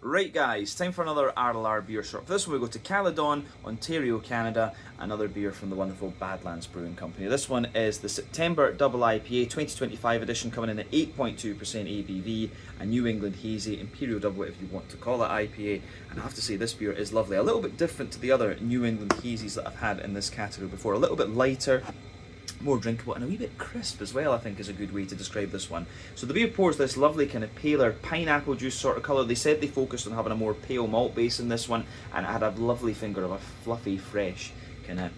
Right guys, time for another RLR beer short. For this one we go to Caledon, Ontario, Canada, another beer from the wonderful Badlands Brewing Company. This one is the September Double IPA 2025 edition, coming in at 8.2% ABV, a New England Hazy, Imperial Double if you want to call it IPA. And I have to say this beer is lovely, a little bit different to the other New England Hazies that I've had in this category before, a little bit lighter, more drinkable, and a wee bit crisp as well, I think is a good way to describe this one. So the beer pours this lovely kind of paler pineapple juice sort of colour. They said they focused on having a more pale malt base in this one, and it had a lovely finger of a fluffy, fresh, kind of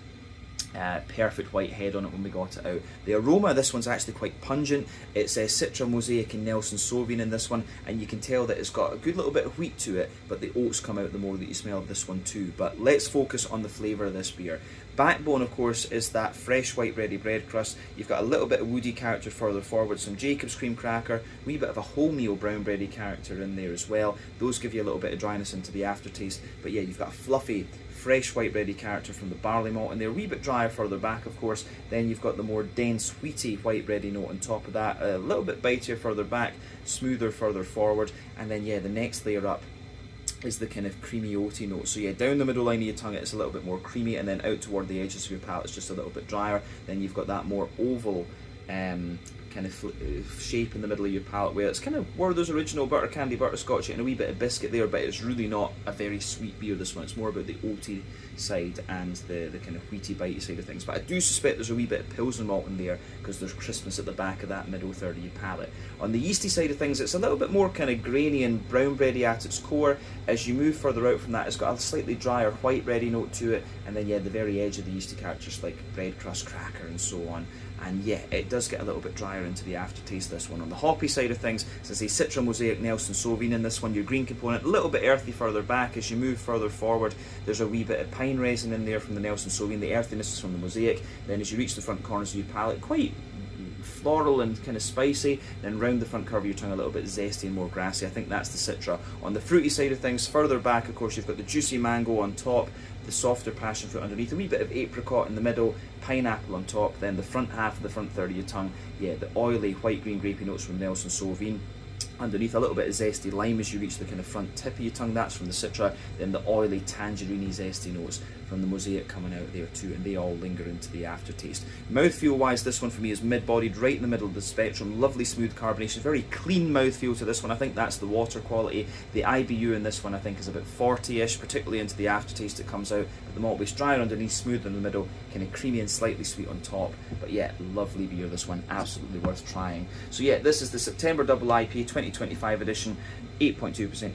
perfect white head on it when we got it out. The aroma of this one's actually quite pungent. It's Citra, Mosaic and Nelson Sauvin in this one, and you can tell that it's got a good little bit of wheat to it, but the oats come out the more that you smell this one too. But let's focus on the flavour of this beer. Backbone, of course, is that fresh white bready bread crust. You've got a little bit of woody character further forward, some Jacob's cream cracker, a wee bit of a wholemeal brown bready character in there as well. Those give you a little bit of dryness into the aftertaste, but yeah, you've got a fluffy, fresh white bready character from the barley malt, and they're a wee bit drier further back, of course. Then you've got the more dense, wheaty white bready note on top of that, a little bit bitier further back, smoother further forward, and then yeah, the next layer up is the kind of creamy oaty note. So yeah, down the middle line of your tongue it's a little bit more creamy, and then out toward the edges of your palate it's just a little bit drier. Then you've got that more oval kind of shape in the middle of your palate, where it's kind of Werther's original butter candy butterscotch and a wee bit of biscuit there, but it's really not a very sweet beer, this one. It's more about the oaty side and the kind of wheaty bitey side of things. But I do suspect there's a wee bit of Pilsner malt in there, because there's crispness at the back of that middle third of your palate. On the yeasty side of things, it's a little bit more kind of grainy and brown bready at its core. As you move further out from that, it's got a slightly drier white bready note to it, and then yeah, the very edge of the yeasty characters like bread crust, cracker and so on. And yeah, it does get a little bit drier into the aftertaste, this one. On the hoppy side of things, so say Citra, Mosaic, Nelson Sauvin in this one. Your green component, a little bit earthy further back. As you move further forward, there's a wee bit of pine resin in there from the Nelson Sauvin. The earthiness is from the Mosaic. Then as you reach the front corners of your palate, quite floral and kind of spicy. Then round the front curve of your tongue, a little bit zesty and more grassy. I think that's the Citra. On the fruity side of things, further back, of course, you've got the juicy mango on top, the softer passion fruit underneath, a wee bit of apricot in the middle, pineapple on top. Then the front half of the front third of your tongue, yeah, the oily white green grapey notes from Nelson Sauvin. Underneath, a little bit of zesty lime as you reach the kind of front tip of your tongue, that's from the Citra. Then the oily tangerine zesty notes from the Mosaic coming out there too, and they all linger into the aftertaste. Mouthfeel wise, this one for me is mid-bodied, right in the middle of the spectrum. Lovely smooth carbonation, very clean mouthfeel to this one. I think that's the water quality. The IBU in this one I think is about 40-ish, particularly into the aftertaste it comes out. But the malt base drier underneath, smooth in the middle, kind of creamy and slightly sweet on top. But yeah, lovely beer, this one, absolutely worth trying. So yeah, this is the September Double IPA 2025 edition, 8.2%